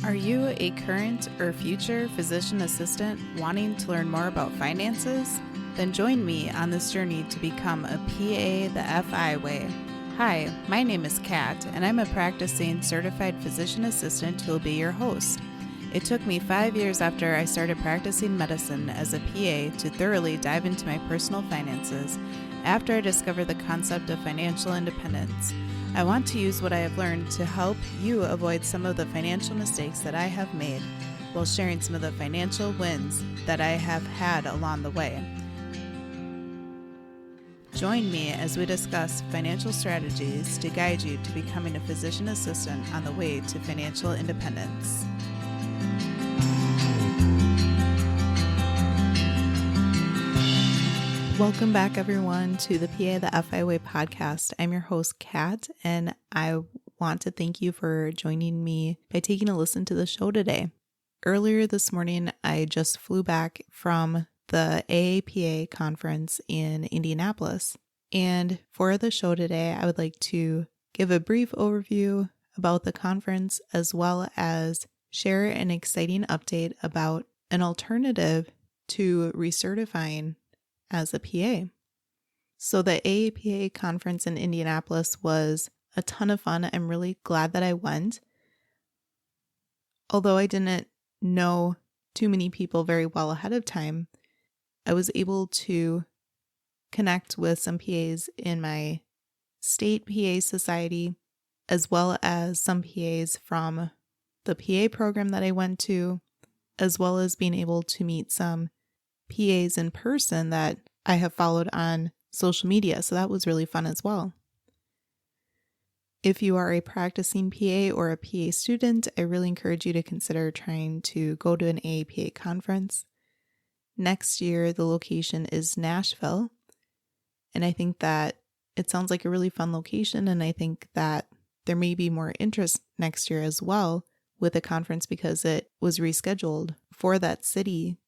Are you a current or future physician assistant wanting to learn more about finances? Then join me on this journey to become a PA the FI way. Hi, my name is Kat, and I'm a practicing certified physician assistant who will be your host. It took me 5 years after I started practicing medicine as a PA to thoroughly dive into my personal finances after I discovered the concept of financial independence. I want to use what I have learned to help you avoid some of the financial mistakes that I have made while sharing some of the financial wins that I have had along the way. Join me as we discuss financial strategies to guide you to becoming a physician assistant on the way to financial independence. Welcome back, everyone, to the PA the FI Way podcast. I'm your host, Kat, and I want to thank you for joining me by taking a listen to the show today. Earlier this morning, I just flew back from the AAPA Conference in Indianapolis. And for the show today, I would like to give a brief overview about the conference as well as share an exciting update about an alternative to recertifying as a PA. So the AAPA conference in Indianapolis was a ton of fun. I'm really glad that I went. Although I didn't know too many people very well ahead of time, I was able to connect with some PAs in my state PA society, as well as some PAs from the PA program that I went to, as well as being able to meet some PAs in person that I have followed on social media. So that was really fun as well. If you are a practicing PA or a PA student, I really encourage you to consider trying to go to an AAPA conference. Next year, the location is Nashville. And I think that it sounds like a really fun location. And I think that there may be more interest next year as well with the conference because it was rescheduled for that city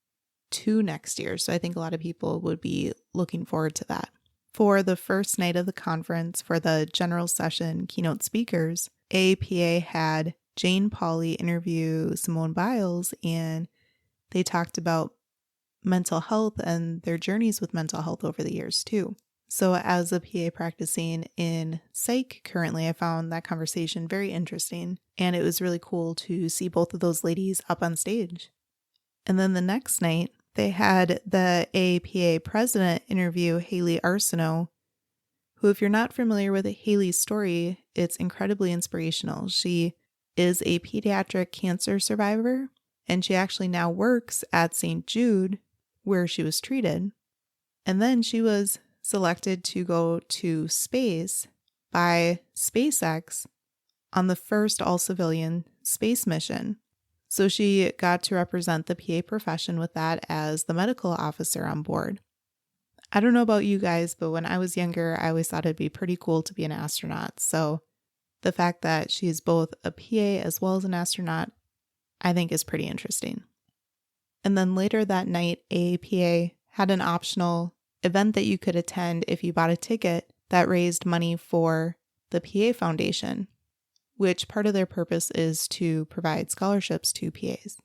to next year. So I think a lot of people would be looking forward to that. For the first night of the conference, for the general session keynote speakers, AAPA had Jane Pauley interview Simone Biles, and they talked about mental health and their journeys with mental health over the years too. So as a PA practicing in psych currently, I found that conversation very interesting, and it was really cool to see both of those ladies up on stage. And then the next night, they had the AAPA president interview Hayley Arceneaux, who, if you're not familiar with Hayley's story, it's incredibly inspirational. She is a pediatric cancer survivor, and she actually now works at St. Jude, where she was treated. And then she was selected to go to space by SpaceX on the first all-civilian space mission. So she got to represent the PA profession with that as the medical officer on board. I don't know about you guys, but when I was younger, I always thought it'd be pretty cool to be an astronaut. So the fact that she's both a PA as well as an astronaut, I think is pretty interesting. And then later that night, AAPA had an optional event that you could attend if you bought a ticket that raised money for the PA Foundation, which part of their purpose is to provide scholarships to PAs.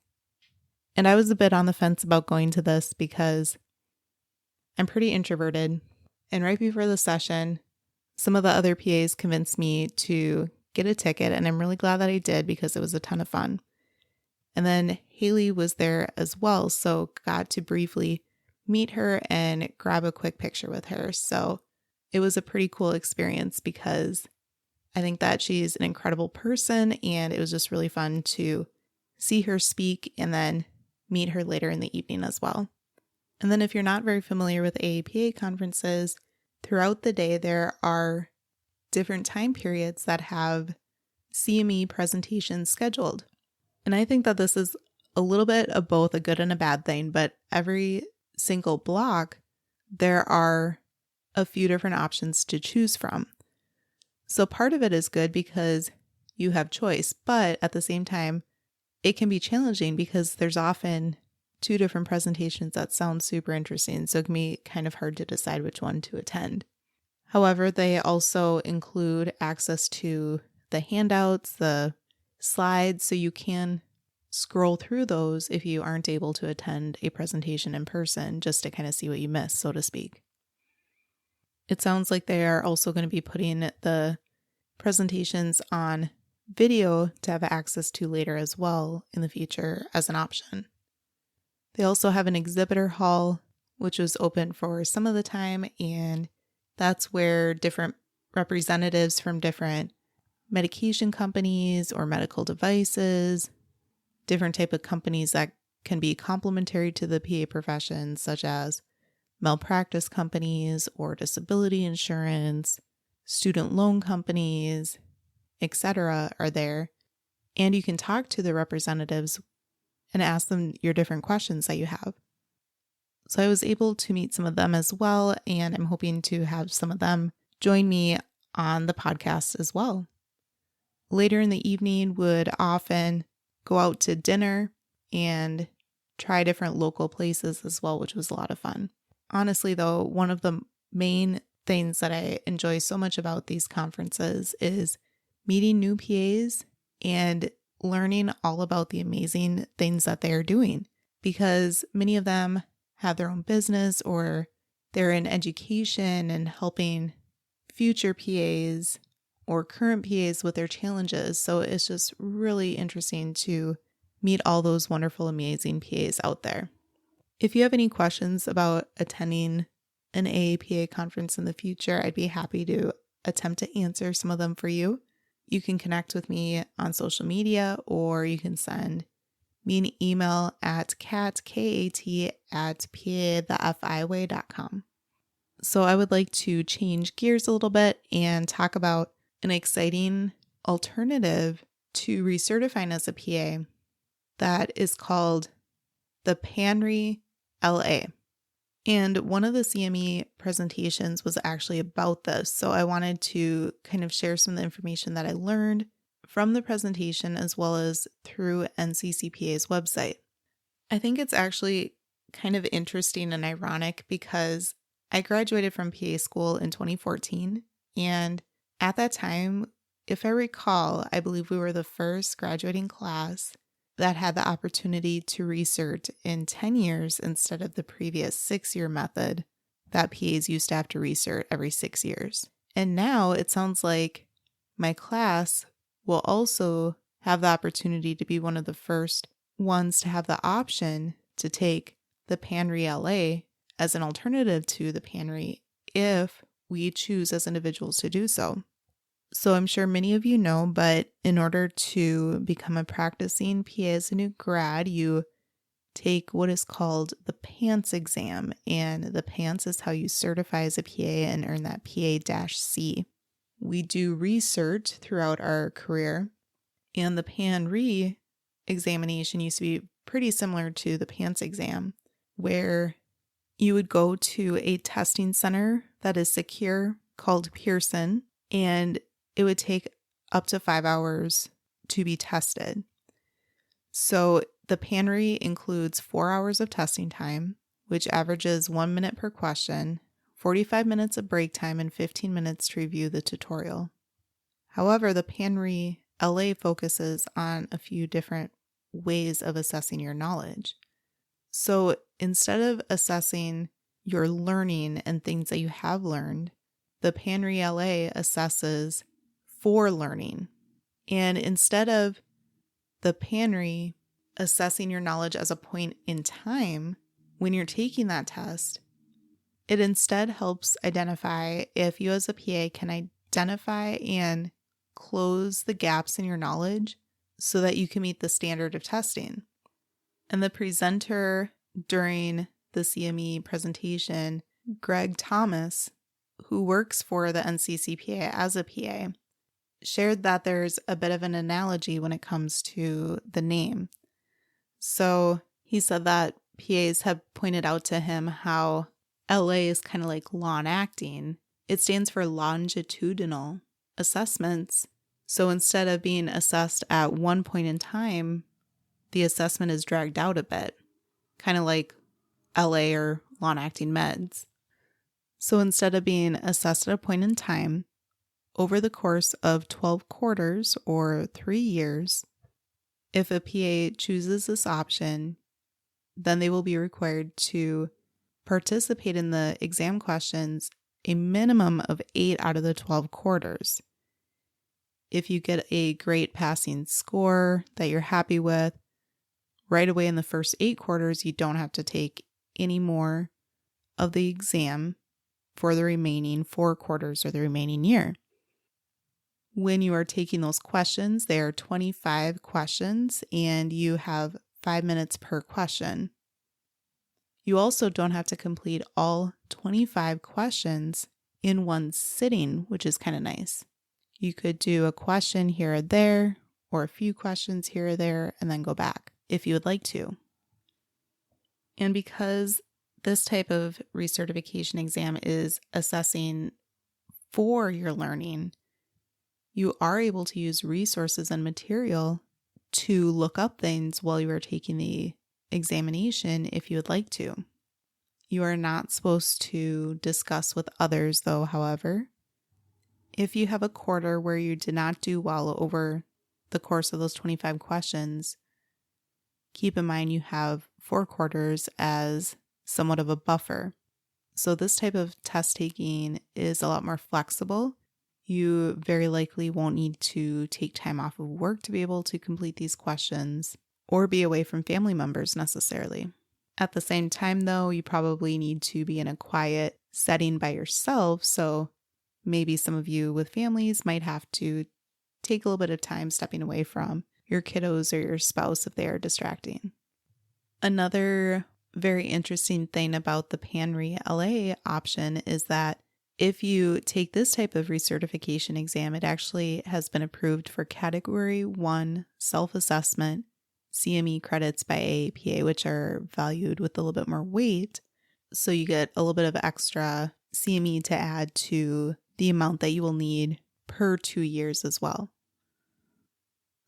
And I was a bit on the fence about going to this because I'm pretty introverted. And right before the session, some of the other PAs convinced me to get a ticket, and I'm really glad that I did because it was a ton of fun. And then Hayley was there as well, so got to briefly meet her and grab a quick picture with her. So it was a pretty cool experience because I think that she's an incredible person, and it was just really fun to see her speak and then meet her later in the evening as well. And then if you're not very familiar with AAPA conferences, throughout the day there are different time periods that have CME presentations scheduled. And I think that this is a little bit of both a good and a bad thing, but every single block, there are a few different options to choose from. So part of it is good because you have choice, but at the same time, it can be challenging because there's often two different presentations that sound super interesting. So it can be kind of hard to decide which one to attend. However, they also include access to the handouts, the slides, so you can scroll through those if you aren't able to attend a presentation in person, just to kind of see what you missed, so to speak. It sounds like they are also going to be putting the presentations on video to have access to later as well in the future as an option. They also have an exhibitor hall, which was open for some of the time, and that's where different representatives from different medication companies or medical devices, different type of companies that can be complementary to the PA profession, such as malpractice companies or disability insurance, student loan companies, etc., are there. And you can talk to the representatives and ask them your different questions that you have. So I was able to meet some of them as well, and I'm hoping to have some of them join me on the podcast as well. Later in the evening, would often go out to dinner and try different local places as well, which was a lot of fun. Honestly, though, one of the main things that I enjoy so much about these conferences is meeting new PAs and learning all about the amazing things that they are doing, because many of them have their own business or they're in education and helping future PAs or current PAs with their challenges. So it's just really interesting to meet all those wonderful, amazing PAs out there. If you have any questions about attending an AAPA conference in the future, I'd be happy to attempt to answer some of them for you. You can connect with me on social media, or you can send me an email at kat@pathefiway.com. So I would like to change gears a little bit and talk about an exciting alternative to recertifying as a PA that is called the PANRE-LA. And one of the CME presentations was actually about this. So I wanted to kind of share some of the information that I learned from the presentation as well as through NCCPA's website. I think it's actually kind of interesting and ironic because I graduated from PA school in 2014, and at that time, if I recall, I believe we were the first graduating class that had the opportunity to recert in 10 years instead of the previous 6-year method that PAs used to have to recert every 6 years. And now it sounds like my class will also have the opportunity to be one of the first ones to have the option to take the PANRE-LA as an alternative to the PANRE if we choose as individuals to do so. So I'm sure many of you know, but in order to become a practicing PA as a new grad, you take what is called the PANCE exam, and the PANCE is how you certify as a PA and earn that PA-C. We do research throughout our career, and the PANRE examination used to be pretty similar to the PANCE exam, where you would go to a testing center that is secure called Pearson, and it would take up to 5 hours to be tested. So the PANRE includes 4 hours of testing time, which averages 1 minute per question, 45 minutes of break time, and 15 minutes to review the tutorial. However, the PANRE-LA focuses on a few different ways of assessing your knowledge. So instead of assessing your learning and things that you have learned, the PANRE-LA assesses for learning. And instead of the PANRE assessing your knowledge as a point in time when you're taking that test, it instead helps identify if you as a PA can identify and close the gaps in your knowledge so that you can meet the standard of testing. And the presenter during the CME presentation, Greg Thomas, who works for the NCCPA as a PA, shared that there's a bit of an analogy when it comes to the name. So he said that PAs have pointed out to him how LA is kind of like law and acting. It stands for longitudinal assessments. So instead of being assessed at one point in time, the assessment is dragged out a bit, kind of like LA or law and acting meds. So instead of being assessed at a point in time, over the course of 12 quarters or 3 years, If a PA chooses this option, then they will be required to participate in the exam questions a minimum of 8 out of the 12 quarters. If you get a great passing score that you're happy with, right away in the first 8 quarters, you don't have to take any more of the exam for the remaining 4 quarters or the remaining year. When you are taking those questions, they are 25 questions and you have 5 minutes per question. You also don't have to complete all 25 questions in one sitting, which is kind of nice. You could do a question here or there, or a few questions here or there, and then go back if you would like to. And because this type of recertification exam is assessing for your learning, you are able to use resources and material to look up things while you are taking the examination if you would like to. You are not supposed to discuss with others though, however. If you have a quarter where you did not do well over the course of those 25 questions, keep in mind you have 4 quarters as somewhat of a buffer. So this type of test taking is a lot more flexible. You very likely won't need to take time off of work to be able to complete these questions or be away from family members necessarily. At the same time, though, you probably need to be in a quiet setting by yourself. So maybe some of you with families might have to take a little bit of time stepping away from your kiddos or your spouse if they are distracting. Another very interesting thing about the PANRE-LA option is that if you take this type of recertification exam, it actually has been approved for Category 1 self-assessment CME credits by AAPA, which are valued with a little bit more weight. So you get a little bit of extra CME to add to the amount that you will need per 2 years as well.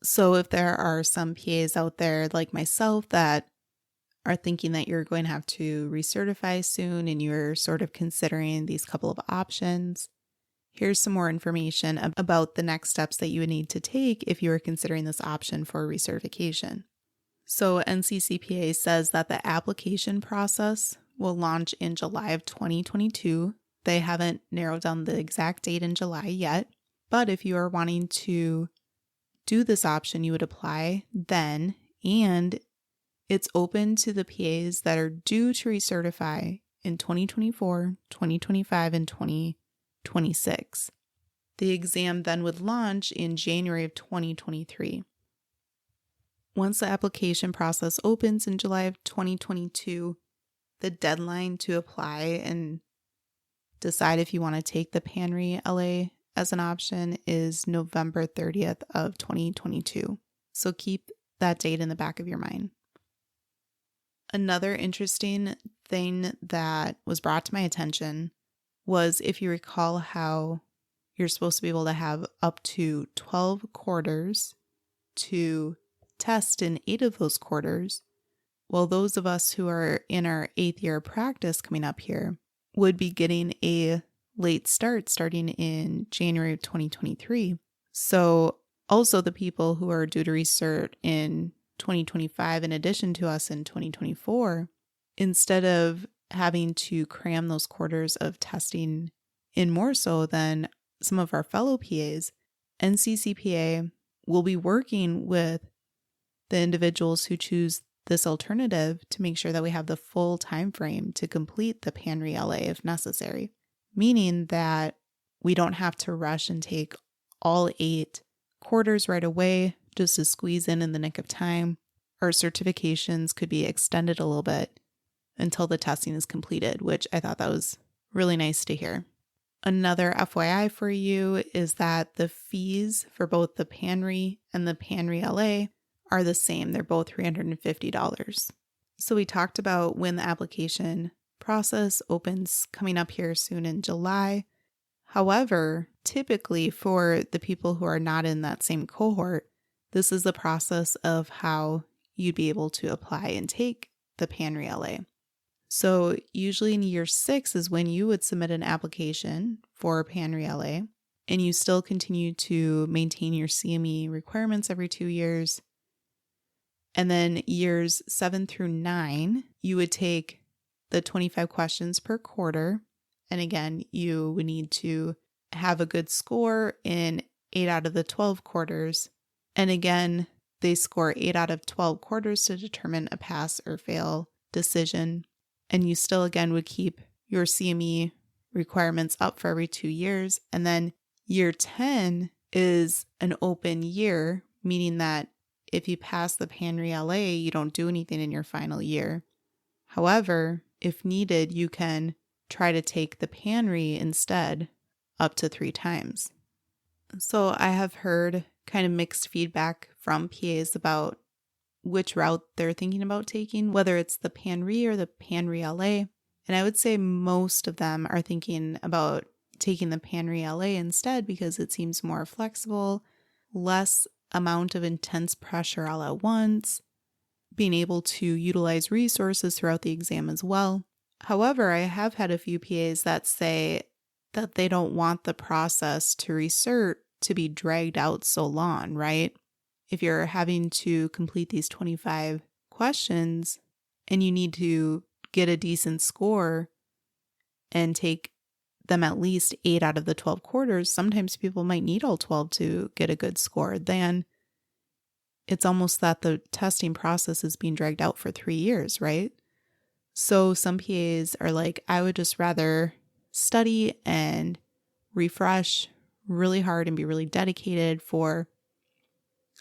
So if there are some PAs out there like myself that are thinking that you're going to have to recertify soon and you're sort of considering these couple of options, here's some more information about the next steps that you would need to take if you are considering this option for recertification. So NCCPA says that the application process will launch in July of 2022. They haven't narrowed down the exact date in July yet, but if you are wanting to do this option, you would apply then, and it's open to the PAs that are due to recertify in 2024, 2025, and 2026. The exam then would launch in January of 2023. Once the application process opens in July of 2022, the deadline to apply and decide if you want to take the PANRE-LA as an option is November 30th of 2022. So keep that date in the back of your mind. Another interesting thing that was brought to my attention was, if you recall, how you're supposed to be able to have up to 12 quarters to test in 8 of those quarters. Well, those of us who are in our 8th year of practice coming up here would be getting a late start starting in January of 2023. So also the people who are due to recert in 2025, in addition to us in 2024, instead of having to cram those quarters of testing in more so than some of our fellow PAs, NCCPA will be working with the individuals who choose this alternative to make sure that we have the full time frame to complete the PANRE-LA if necessary, meaning that we don't have to rush and take all 8 quarters right away just to squeeze in the nick of time. Our certifications could be extended a little bit until the testing is completed, which I thought that was really nice to hear. Another FYI for you is that the fees for both the PANRE and the PANRE-LA are the same. They're both $350. So we talked about when the application process opens coming up here soon in July. However, typically for the people who are not in that same cohort, this is the process of how you'd be able to apply and take the PANRE-LA. So usually in year 6 is when you would submit an application for PANRE-LA, and you still continue to maintain your CME requirements every 2 years. And then years 7 through 9, you would take the 25 questions per quarter. And again, you would need to have a good score in 8 out of the 12 quarters. And again, they score 8 out of 12 quarters to determine a pass or fail decision. And you still, again, would keep your CME requirements up for every 2 years. And then year 10 is an open year, meaning that if you pass the PANRE-LA, you don't do anything in your final year. However, if needed, you can try to take the PANRE instead up to 3 times. So I have heard kind of mixed feedback from PAs about which route they're thinking about taking, whether it's the PANRE or the PANRE-LA. And I would say most of them are thinking about taking the PANRE-LA instead because it seems more flexible, less amount of intense pressure all at once, being able to utilize resources throughout the exam as well. However, I have had a few PAs that say that they don't want the process to recert to be dragged out so long, right? If you're having to complete these 25 questions and you need to get a decent score and take them at least 8 out of the 12 quarters, sometimes people might need all 12 to get a good score. Then it's almost that the testing process is being dragged out for 3 years, right? So some PAs are like, I would just rather study and refresh really hard and be really dedicated for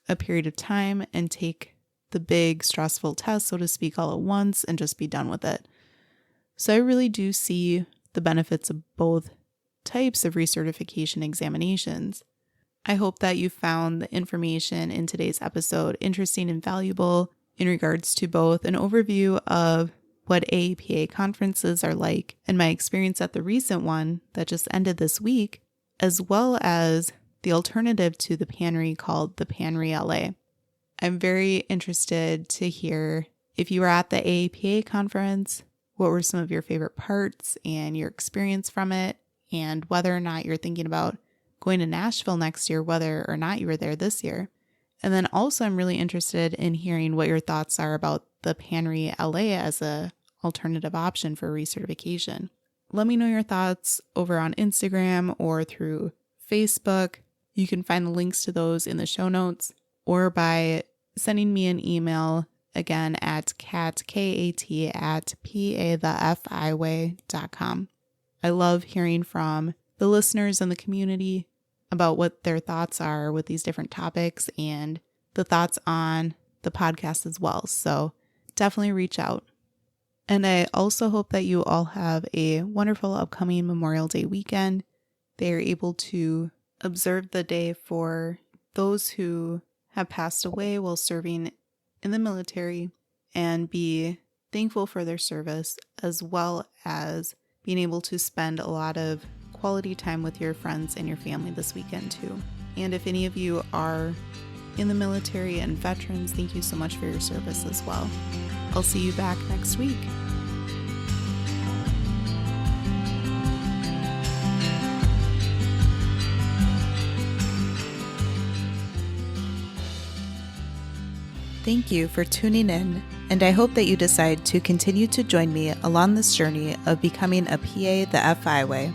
a period of time and take the big stressful test, so to speak, all at once and just be done with it. So I really do see the benefits of both types of recertification examinations. I hope that you found the information in today's episode interesting and valuable in regards to both an overview of what AAPA conferences are like and my experience at the recent one that just ended this week, as well as the alternative to the PANRE called the PANRE-LA. I'm very interested to hear if you were at the AAPA conference, what were some of your favorite parts and your experience from it, and whether or not you're thinking about going to Nashville next year, whether or not you were there this year. And then also I'm really interested in hearing what your thoughts are about the PANRE-LA as a alternative option for recertification. Let me know your thoughts over on Instagram or through Facebook. You can find the links to those in the show notes or by sending me an email again at kat@pathefiway.com. I love hearing from the listeners in the community about what their thoughts are with these different topics and the thoughts on the podcast as well. So definitely reach out. And I also hope that you all have a wonderful upcoming Memorial Day weekend. They are able to observe the day for those who have passed away while serving in the military and be thankful for their service, as well as being able to spend a lot of quality time with your friends and your family this weekend too. And if any of you are in the military and veterans, thank you so much for your service as well. I'll see you back next week. Thank you for tuning in, and I hope that you decide to continue to join me along this journey of becoming a PA the FI way.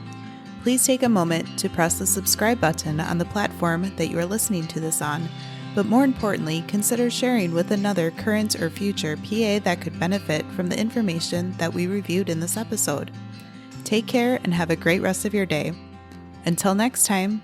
Please take a moment to press the subscribe button on the platform that you are listening to this on, but more importantly, consider sharing with another current or future PA that could benefit from the information that we reviewed in this episode. Take care and have a great rest of your day. Until next time.